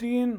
3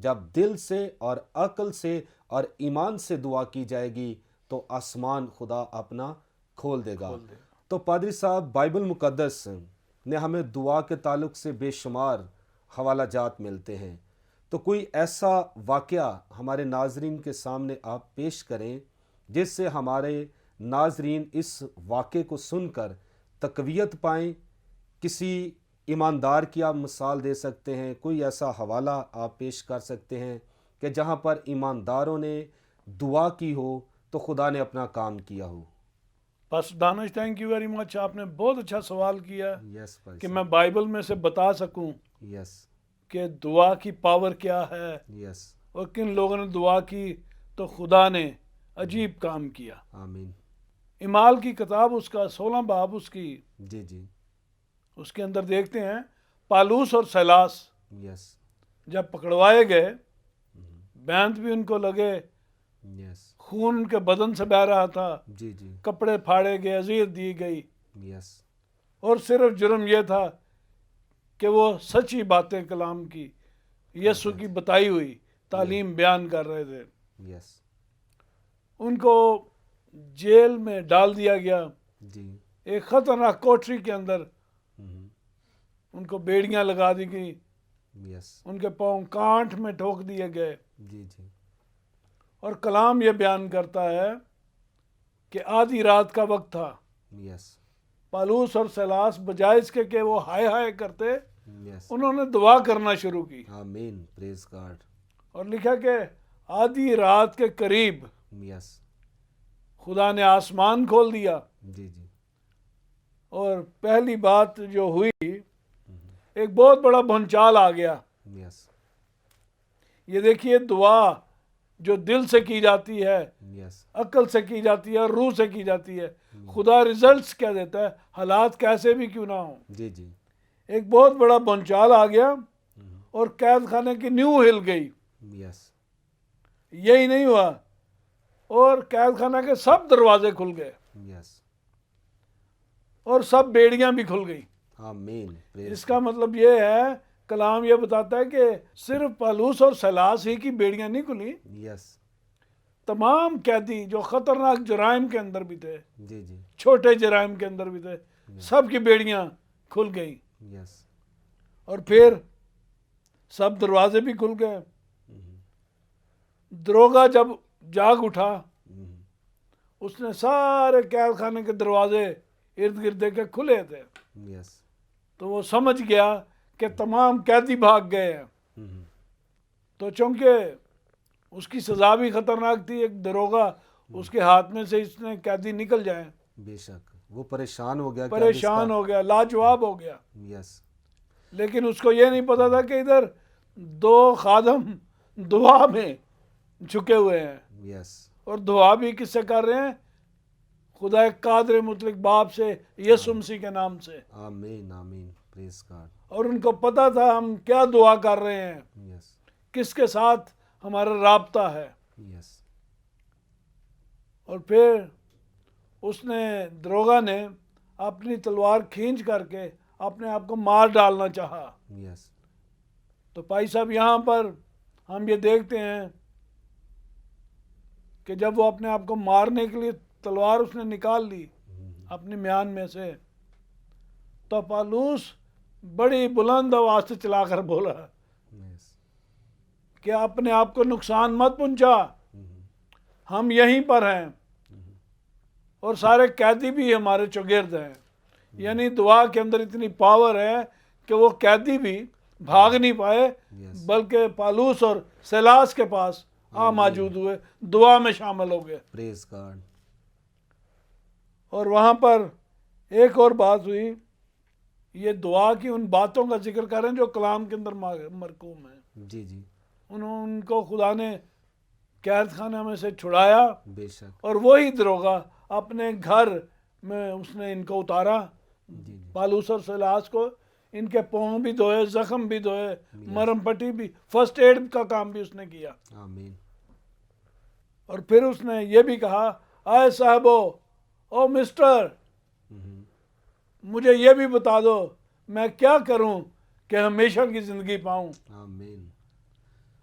جب دل سے اور عقل سے اور ایمان سے دعا کی جائے گی تو آسمان خدا اپنا کھول دے گا۔ تو پادری صاحب، بائبل مقدس نے ہمیں دعا کے تعلق سے بے شمار حوالہ جات ملتے ہیں، تو کوئی ایسا واقعہ ہمارے ناظرین کے سامنے آپ پیش کریں جس سے ہمارے ناظرین اس واقعے کو سن کر تقویت پائیں۔ کسی ایماندار کی آپ مثال دے سکتے ہیں، کوئی ایسا حوالہ آپ پیش کر سکتے ہیں کہ جہاں پر ایمانداروں نے دعا کی ہو تو خدا نے اپنا کام کیا ہو۔ Pastor Danish, thank you very much, آپ نے بہت اچھا سوال کیا یس کہ میں بائبل میں سے بتا سکوں یس کہ دعا کی پاور کیا ہے یس اور کن لوگوں نے دعا کی تو خدا نے عجیب کام کیا۔ آمین۔ اعمال کی کتاب اس کا 16 باب اس کی، جی جی اس کے اندر دیکھتے ہیں پالوس اور سیلاس یس جب پکڑوائے گئے، بیانت بھی ان کو لگے، یس خون ان کے بدن سے بہہ رہا تھا، جی جی کپڑے پھاڑے گئے، اذیت دی گئی، یس اور صرف جرم یہ تھا کہ وہ سچی باتیں کلام کی، یسوع کی بتائی ہوئی تعلیم بیان کر رہے تھے۔ یس ان کو جیل میں ڈال دیا گیا، جی ایک خطرناک کوٹری کے اندر ہم، ان کو بیڑیاں لگا دی گئی، یس ان کے پاؤں کانٹ میں ٹھوک دیے گئے، جی جی اور کلام یہ بیان کرتا ہے کہ آدھی رات کا وقت تھا، یس پالوس اور سیلاس بجائے اس کے کہ وہ ہائے ہائے کرتے، یس انہوں نے دعا کرنا شروع کی، آمین، پریز گاڈ۔ اور لکھا کہ آدھی رات کے قریب یس خدا نے آسمان کھول دیا، جی جی اور پہلی بات جو ہوئی، ایک بہت بڑا بھونچال آ گیا۔ یس یہ دیکھیے، دعا جو دل سے کی جاتی ہے، یس عقل سے کی جاتی ہے اور روح سے کی جاتی ہے، خدا ریزلٹس کیا دیتا ہے، حالات کیسے بھی کیوں نہ ہوں۔ جی جی ایک بہت بڑا بھونچال آ گیا اور قید خانے کی نیو ہل گئی۔ یس یہی نہیں ہوا، اور قید خانہ کے سب دروازے کھل گئے یس اور سب بیڑیاں بھی کھل گئی۔ آمین، اس کا مطلب یہ ہے، کلام یہ بتاتا ہے کہ صرف پالوس اور سیلاس ہی کی بیڑیاں نہیں کھلی، یس تمام قیدی جو خطرناک جرائم کے اندر بھی تھے، جی جی چھوٹے جرائم کے اندر بھی تھے، سب کی بیڑیاں کھل گئیں، یس اور پھر سب دروازے بھی کھل گئے۔ دروگا جب جاگ اٹھا، اس نے سارے قید خانے کے دروازے ارد گرد دیکھے کھلے تھے، یس تو وہ سمجھ گیا کہ تمام قیدی بھاگ گئے ہیں۔ تو چونکہ اس کی سزا بھی خطرناک تھی، ایک دروگا اس کے ہاتھ میں سے اس نے قیدی نکل جائے، بے شک وہ پریشان ہو گیا کہ اب اس پریشان ہو گیا، لاجواب ہو گیا، یس لیکن اس کو یہ نہیں پتا تھا کہ ادھر دو خادم دعا میں جھکے ہوئے ہیں، یس اور دعا بھی کس سے کر رہے ہیں؟ خدا قادر مطلق باپ سے، یسوع مسیح کے نام سے، آمین آمین، پریز گاڈ۔ اور ان کو پتا تھا ہم کیا دعا کر رہے ہیں، یس کس کے ساتھ ہمارا رابطہ ہے۔ یس اور پھر اس نے، دروگا نے اپنی تلوار کھینچ کر کے اپنے آپ کو مار ڈالنا چاہا۔ یس تو بھائی صاحب، یہاں پر ہم یہ دیکھتے ہیں کہ جب وہ اپنے آپ کو مارنے کے لیے تلوار اس نے نکال لی اپنی میان میں سے، تو پالوس بڑی بلند آواز سے چلا کر بولا یس کہ اپنے آپ کو نقصان مت پہنچا، ہم یہیں پر ہیں، اور سارے قیدی بھی ہمارے چوگرد ہیں۔ یعنی دعا کے اندر اتنی پاور ہے کہ وہ قیدی بھی بھاگ نہیں پائے، بلکہ پالوس اور سیلاس کے پاس موجود ہوئے، دعا میں شامل ہو گئے۔ پریز گاڈ۔ اور وہاں پر ایک اور بات ہوئی، یہ دعا کی ان باتوں کا ذکر کر رہے ہیں جو کلام کے اندر مرقوم ہیں۔ جی جی ان کو خدا نے قید خانہ میں سے چھڑایا، بے شک اور وہی دروگا اپنے گھر میں اس نے ان کو اتارا، جی جی پالوس اور سیلاس کو، ان کے پاؤں بھی دھوئے، زخم بھی دھوئے، مرم پٹی بھی، فرسٹ ایڈ کا کام بھی اس نے کیا۔ آمین اور پھر اس نے یہ بھی کہا، آئے صاحبو، او مسٹر، مجھے یہ بھی بتا دو میں کیا کروں کہ ہمیشہ کی زندگی پاؤں۔ آمین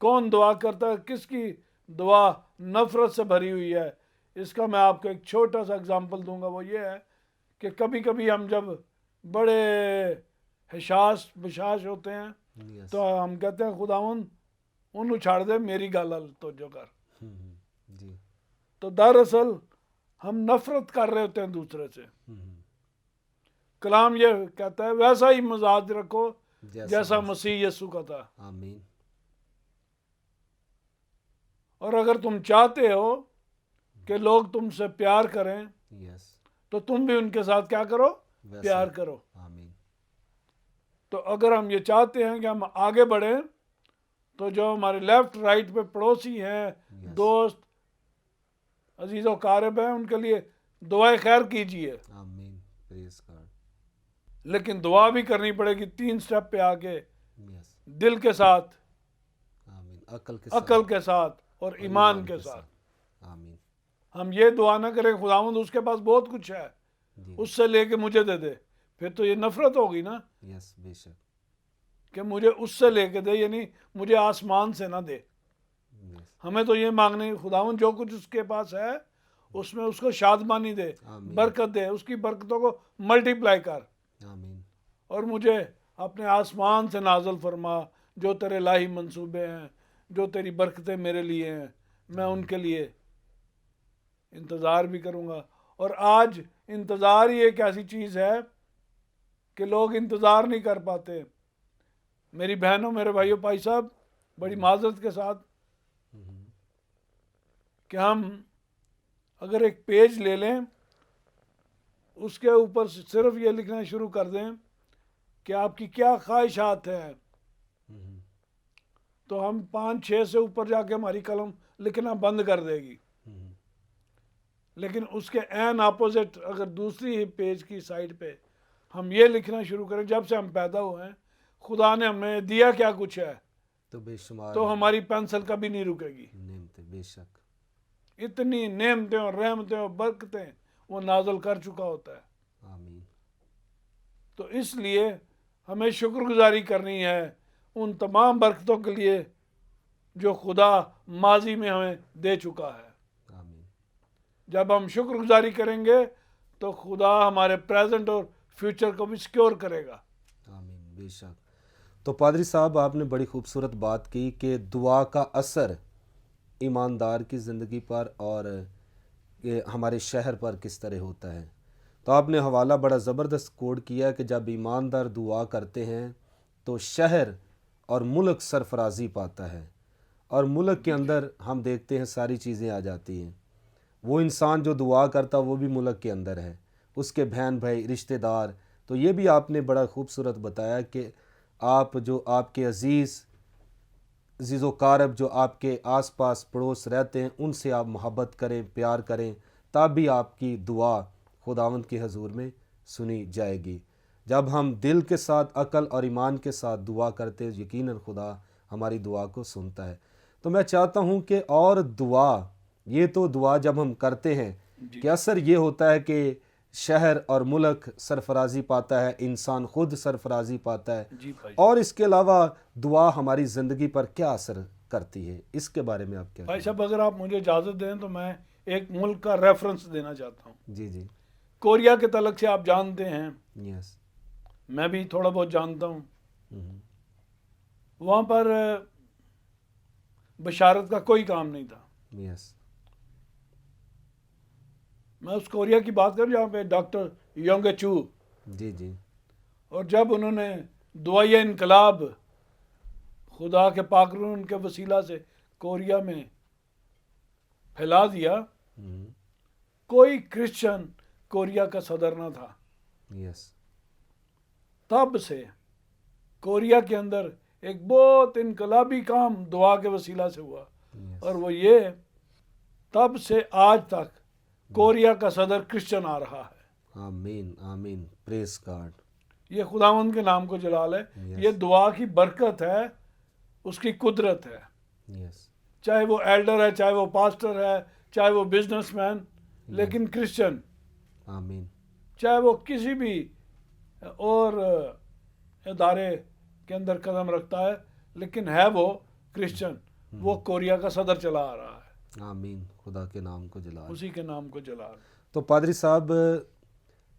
کون دعا کرتا ہے, کس کی دعا نفرت سے بھری ہوئی ہے. اس کا میں آپ کو ایک چھوٹا سا اگزامپل دوں گا. وہ یہ ہے کہ کبھی کبھی ہم جب بڑے حساس بشاش ہوتے ہیں Yes. تو ہم کہتے ہیں خداوند انہوں چھاڑ دے, میری گل توجہ کر. جی. تو دراصل ہم نفرت کر رہے ہوتے ہیں دوسرے سے. کلام یہ کہتا ہے ویسا ہی مزاج رکھو جیسا مسیح یسوع کا تھا. آمین. اور اگر تم چاہتے ہو کہ لوگ تم سے پیار کریں یس. تو تم بھی ان کے ساتھ کیا کرو, ویسا. پیار کرو. آمین. تو اگر ہم یہ چاہتے ہیں کہ ہم آگے بڑھیں تو جو ہمارے لیفٹ رائٹ پہ پڑوسی ہیں, Yes. دوست, عزیز و قارب ہیں, ان کے لیے دعائے خیر کیجیے. آمین. پریز گاڈ. لیکن دعا بھی کرنی پڑے گی 3 سٹیپ پہ آ کے, یس. دل کے ساتھ, آمین. عقل کے عقل ساتھ کے ساتھ اور اور ایمان کے ساتھ. آمین. ہم یہ دعا نہ کریں خداوند اس کے پاس بہت کچھ ہے, جی. اس سے لے کے مجھے دے دے. پھر تو یہ نفرت ہوگی نا, یس. بے شک. کہ مجھے اس سے لے کے دے, یعنی مجھے آسمان سے نہ دے. یس. ہمیں تو یہ مانگنے خداوند جو کچھ اس کے پاس ہے اس میں اس کو شادمانی دے, آمین. برکت دے, اس کی برکتوں کو ملٹیپلائی کر, آمین. اور مجھے اپنے آسمان سے نازل فرما جو تیرے الہی منصوبے ہیں, جو تیری برکتیں میرے لیے ہیں, میں ان کے لیے انتظار بھی کروں گا. اور آج انتظار ہی ایک ایسی چیز ہے کہ لوگ انتظار نہیں کر پاتے. میری بہنوں, میرے بھائیوں, بھائی صاحب, بڑی معذرت کے ساتھ کہ ہم اگر ایک پیج لے لیں, اس کے اوپر صرف یہ لکھنا شروع کر دیں کہ آپ کی کیا خواہشات ہیں, تو ہم 5-6 سے اوپر جا کے ہماری قلم لکھنا بند کر دے گی. لیکن اس کے عین اپوزٹ اگر دوسری پیج کی سائڈ پہ ہم یہ لکھنا شروع کریں جب سے ہم پیدا ہوئے ہیں خدا نے ہمیں دیا کیا کچھ ہے, تو بے شمار تو ہماری پینسل کبھی نہیں رکے گی. نعمتیں. بے شک. اتنی نعمتیں اور رحمتیں اور برکتیں وہ نازل کر چکا ہوتا ہے. آمین. تو اس لیے ہمیں شکر گزاری کرنی ہے ان تمام برکتوں کے لیے جو خدا ماضی میں ہمیں دے چکا ہے. آمین. جب ہم شکر گزاری کریں گے تو خدا ہمارے پریزنٹ اور فیوچر کو بھی سیکیور کرے گا. آمین. بے شک. تو پادری صاحب آپ نے بڑی خوبصورت بات کی کہ دعا کا اثر ایماندار کی زندگی پر اور ہمارے شہر پر کس طرح ہوتا ہے. تو آپ نے حوالہ بڑا زبردست کوڈ کیا کہ جب ایماندار دعا کرتے ہیں تو شہر اور ملک سرفرازی پاتا ہے, اور ملک کے اندر ہم دیکھتے ہیں ساری چیزیں آ جاتی ہیں. وہ انسان جو دعا کرتا وہ بھی ملک کے اندر ہے, اس کے بہن بھائی رشتہ دار. تو یہ بھی آپ نے بڑا خوبصورت بتایا کہ آپ جو آپ کے عزیز و قارب جو آپ کے آس پاس پڑوس رہتے ہیں ان سے آپ محبت کریں, پیار کریں, تب بھی آپ کی دعا خداوند کے حضور میں سنی جائے گی. جب ہم دل کے ساتھ, عقل اور ایمان کے ساتھ دعا کرتے ہیں یقیناً خدا ہماری دعا کو سنتا ہے. تو میں چاہتا ہوں کہ اور دعا, یہ تو دعا جب ہم کرتے ہیں کہ اثر یہ ہوتا ہے کہ شہر اور ملک سرفرازی پاتا ہے, انسان خود سرفرازی پاتا ہے. جی بھائی. اور اس کے علاوہ دعا ہماری زندگی پر کیا اثر کرتی ہے, اس کے بارے میں آپ کیا بھائی کہیں؟ صاحب اگر آپ مجھے اجازت دیں تو میں ایک ملک کا ریفرنس دینا چاہتا ہوں. جی. جی. کوریا کے تعلق سے آپ جانتے ہیں, یس. میں بھی تھوڑا بہت جانتا ہوں. وہاں پر بشارت کا کوئی کام نہیں تھا. یس. میں اس کوریا کی بات کروں جہاں پہ ڈاکٹر یونگ چو, جی. جی. اور جب انہوں نے دعائے انقلاب خدا کے پاک روح ان کے وسیلہ سے کوریا میں پھیلا دیا, کوئی کرسچن کوریا کا صدر نہ تھا. یس. تب سے کوریا کے اندر ایک بہت انقلابی کام دعا کے وسیلہ سے ہوا, اور وہ یہ تب سے آج تک کوریا کا صدر کرسچن آ رہا ہے. آمین. آمین. پریز گاڈ. یہ خداوند کے نام کو جلال ہے. یہ دعا کی برکت ہے, اس کی قدرت ہے. یس. چاہے وہ ایلڈر ہے, چاہے وہ پاسٹر ہے, چاہے وہ بزنس مین, لیکن کرسچن, آمین. چاہے وہ کسی بھی اور ادارے کے اندر قدم رکھتا ہے, لیکن ہے وہ کرسچن. وہ کوریا کا صدر چلا آ رہا ہے، آمین، خدا کے نام کو جلا۔ اسی کے نام کو جلا رہا ہے۔ تو پادری صاحب،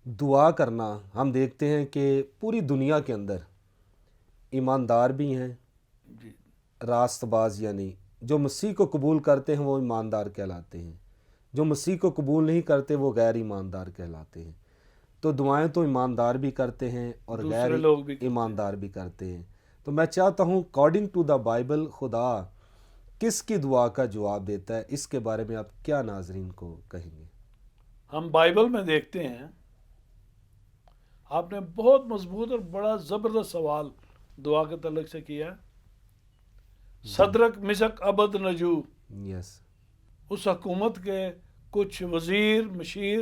دعا کرنا ہم دیکھتے ہیں کہ پوری دنیا کے اندر ایماندار بھی ہیں، جی راست باز، یعنی جو مسیح کو قبول کرتے ہیں وہ ایماندار کہلاتے ہیں، جو مسیح کو قبول نہیں کرتے وہ غیر ایماندار کہلاتے ہیں۔ تو دعائیں تو ایماندار بھی کرتے ہیں اور غیر دوسرے لوگ بھی کرتے ہیں۔ ایماندار بھی کرتے ہیں۔ تو میں چاہتا ہوں اکارڈنگ ٹو دا بائبل خدا کس کی دعا کا جواب دیتا ہے، اس کے بارے میں آپ کیا ناظرین کو کہیں گے؟ ہم بائبل میں دیکھتے ہیں، آپ نے بہت مضبوط اور بڑا زبردست سوال دعا کے تعلق سے کیا ہے۔ صدرک مسک ابد نجو، یس، اس حکومت کے کچھ وزیر مشیر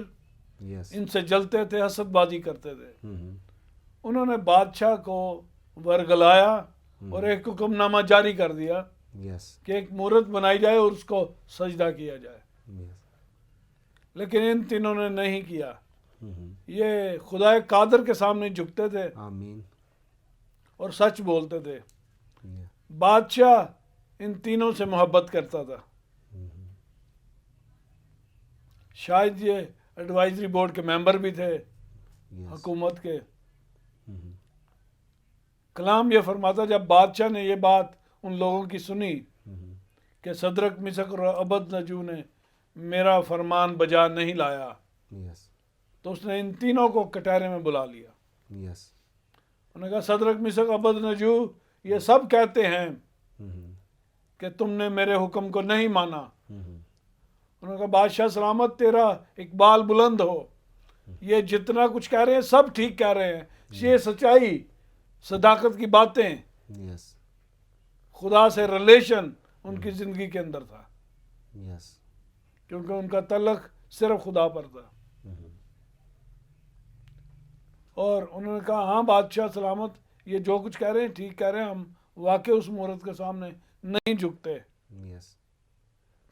یس، ان سے جلتے تھے، حسد بازی کرتے تھے۔ انہوں نے بادشاہ کو ورگلایا اور ایک حکم نامہ جاری کر دیا یس، کہ ایک مورت بنائی جائے اور اس کو سجدہ کیا جائے، لیکن ان تینوں نے نہیں کیا۔ یہ خدا قادر کے سامنے جھکتے تھے آمین، اور سچ بولتے تھے۔ بادشاہ ان تینوں سے محبت کرتا تھا۔ شاید یہ ایڈوائزری بورڈ کے ممبر بھی تھے حکومت کے۔ کلام یہ فرماتا جب بادشاہ نے یہ بات ان لوگوں کی سنی کہ صدرک مسک اور ابد نجو نے میرا فرمان بجا نہیں لایا، یس، تو اس نے ان تینوں کو کٹہرے میں بلا لیا۔ یس، انہوں نے کہا صدرک مسک ابد نجو یہ سب کہتے ہیں کہ تم نے میرے حکم کو نہیں مانا۔ انہوں نے کہا بادشاہ سلامت، تیرا اقبال بلند ہو، یہ جتنا کچھ کہہ رہے ہیں سب ٹھیک کہہ رہے ہیں، یہ سچائی صداقت کی باتیں، یس، خدا سے ریلیشن ان کی زندگی کے اندر تھا، یس، کیونکہ ان کا تعلق صرف خدا پر تھا۔ اور انہوں نے کہا ہاں بادشاہ سلامت، یہ جو کچھ کہہ رہے ہیں ٹھیک کہہ رہے ہیں، ہم واقعی اس مورت کے سامنے نہیں جھکتے۔ یس،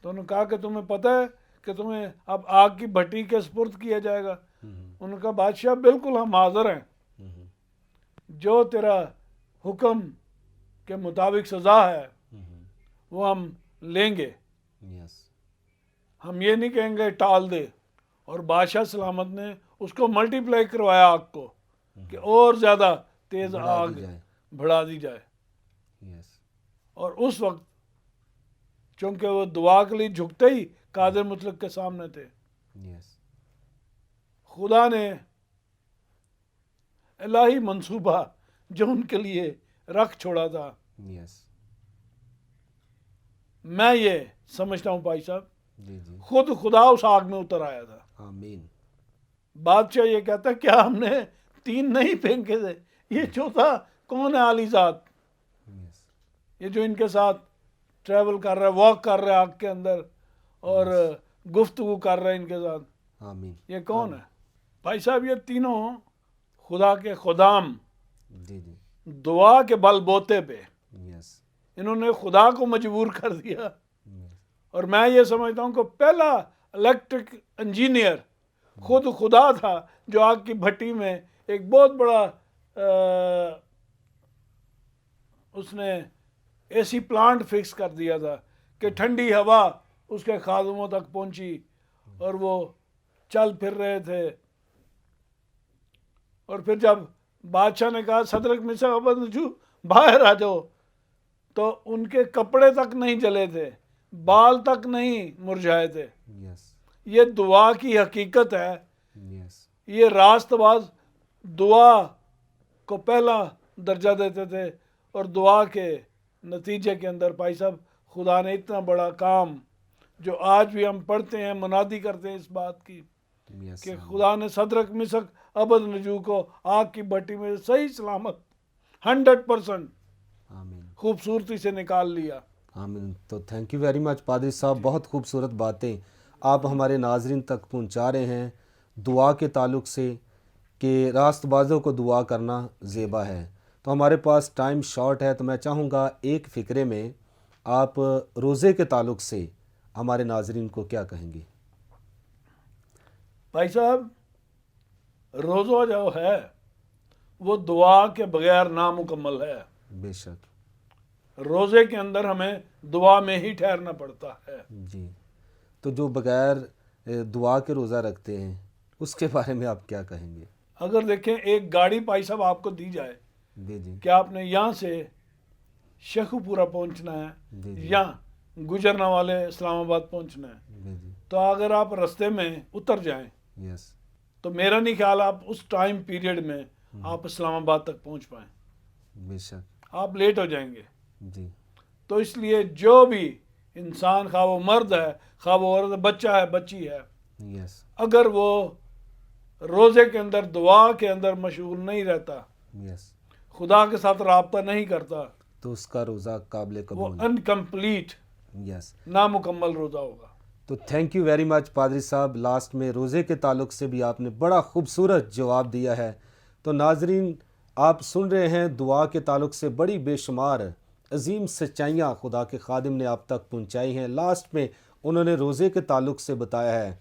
تو انہوں نے کہا کہ تمہیں پتہ ہے کہ تمہیں اب آگ کی بھٹی کے سپرد کیا جائے گا؟ انہوں نے کہا بادشاہ بالکل ہم حاضر ہیں، جو تیرا حکم کے مطابق سزا ہے وہ ہم لیں گے، یس، ہم یہ نہیں کہیں گے ٹال دے۔ اور بادشاہ سلامت نے اس کو ملٹی پلائی کروایا آگ کو، کہ اور زیادہ تیز آگ بڑھا دی جائے۔ یس، اور اس وقت چونکہ وہ دعا کے لیے جھکتے ہی قادر مطلق کے سامنے تھے، یس، خدا نے الہی منصوبہ جو ان کے لیے رکھ چھوڑا تھا۔ یس، میں یہ سمجھتا ہوں بھائی صاحب، جی جی، خود خدا اس آگ میں اتر آیا تھا۔ آمین، بادشاہ یہ کہتا ہے کیا ہم نے 3 نہیں پھینکے تھے؟ یہ چوتھا کون ہے عالی ذات؟ یس، یہ جو ان کے ساتھ ٹریول کر رہا ہے، واک کر رہا ہے آگ کے اندر اور گفتگو کر رہا ہے ان کے ساتھ، آمین، یہ کون ہے؟ بھائی صاحب یہ تینوں خدا کے خدام جی جی، دعا کے بل بوتے پہ یس، انہوں نے خدا کو مجبور کر دیا۔ اور میں یہ سمجھتا ہوں کہ پہلا الیکٹرک انجینئر خود خدا تھا، جو آگ کی بھٹی میں ایک بہت بڑا اس نے اے سی پلانٹ فکس کر دیا تھا کہ ٹھنڈی ہوا اس کے خادموں تک پہنچی اور وہ چل پھر رہے تھے۔ اور پھر جب بادشاہ نے کہا صدرک مسک ابد نجو باہر آ جاؤ، تو ان کے کپڑے تک نہیں جلے تھے، بال تک نہیں مرجھائے تھے۔ یس، یہ دعا کی حقیقت ہے۔ یس، یہ راست باز دعا کو پہلا درجہ دیتے تھے، اور دعا کے نتیجے کے اندر بھائی صاحب خدا نے اتنا بڑا کام جو آج بھی ہم پڑھتے ہیں، منادی کرتے ہیں اس بات کی یس، کہ خدا نے صدرک مسک ابد نجو کو آگ کی بھٹی میں صحیح سلامت 100% آمین، خوبصورتی سے نکال لیا۔ آمین۔ تو تھینک یو ویری مچ پادری صاحب، بہت خوبصورت باتیں آپ ہمارے ناظرین تک پہنچا رہے ہیں دعا کے تعلق سے، کہ راست بازوں کو دعا کرنا زیبا ہے۔ تو ہمارے پاس ٹائم شارٹ ہے، تو میں چاہوں گا ایک فقرے میں آپ روزے کے تعلق سے ہمارے ناظرین کو کیا کہیں گے؟ بھائی صاحب روزہ جو ہے وہ دعا کے بغیر نامکمل ہے۔ بے شک، روزے کے اندر ہمیں دعا میں ہی ٹھہرنا پڑتا ہے. جی. تو جو بغیر دعا کے روزہ رکھتے ہیں اس کے بارے میں آپ کیا کہیں گے؟ اگر دیکھیں ایک گاڑی پائی صاحب آپ کو دی جائے جی جی کہ آپ نے یہاں سے شیخو پورہ پہنچنا ہے جی جی یا گجرنا والے اسلام آباد پہنچنا ہے، جی جی تو اگر آپ رستے میں اتر جائیں یس تو میرا نہیں خیال آپ اس ٹائم پیریڈ میں آپ اسلام آباد تک پہنچ پائیں، بے شک. آپ لیٹ ہو جائیں گے. جی تو اس لیے جو بھی انسان خواہ وہ مرد ہے خواہ وہ عورت، بچہ ہے بچی ہے، یس اگر وہ روزے کے اندر دعا کے اندر مشغول نہیں رہتا، یس خدا کے ساتھ رابطہ نہیں کرتا، تو اس کا روزہ قابل وہ قبول. انکمپلیٹ یس. نامکمل روزہ ہوگا. تو تھینک یو ویری مچ پادری صاحب. لاسٹ میں روزے کے تعلق سے بھی آپ نے بڑا خوبصورت جواب دیا ہے. تو ناظرین آپ سن رہے ہیں دعا کے تعلق سے بڑی بے شمار عظیم سچائیاں خدا کے خادم نے آپ تک پہنچائی ہیں. لاسٹ میں انہوں نے روزے کے تعلق سے بتایا ہے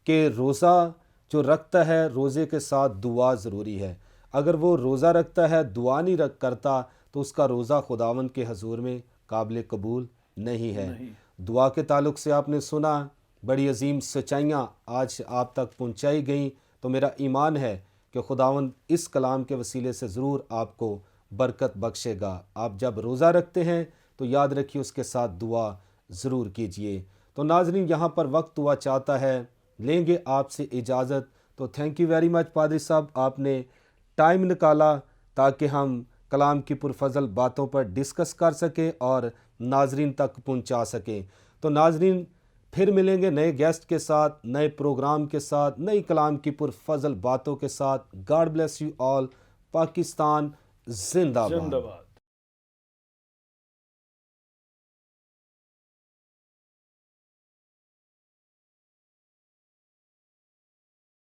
کہ روزہ جو رکھتا ہے روزے کے ساتھ دعا ضروری ہے. اگر وہ روزہ رکھتا ہے دعا نہیں کرتا تو اس کا روزہ خداوند کے حضور میں قابل قبول نہیں ہے. دعا کے تعلق سے آپ نے سنا بڑی عظیم سچائیاں آج آپ تک پہنچائی گئیں. تو میرا ایمان ہے کہ خداوند اس کلام کے وسیلے سے ضرور آپ کو برکت بخشے گا. آپ جب روزہ رکھتے ہیں تو یاد رکھیے اس کے ساتھ دعا ضرور کیجئے. تو ناظرین یہاں پر وقت ہوا چاہتا ہے لیں گے آپ سے اجازت. تو تھینک یو ویری مچ پادری صاحب، آپ نے ٹائم نکالا تاکہ ہم کلام کی پرفضل باتوں پر ڈسکس کر سکیں اور ناظرین تک پہنچا سکیں. تو ناظرین پھر ملیں گے نئے گیسٹ کے ساتھ، نئے پروگرام کے ساتھ، نئی کلام کی پرفضل باتوں کے ساتھ. God bless you all. Pakistan زندہ باد. زندہ باد.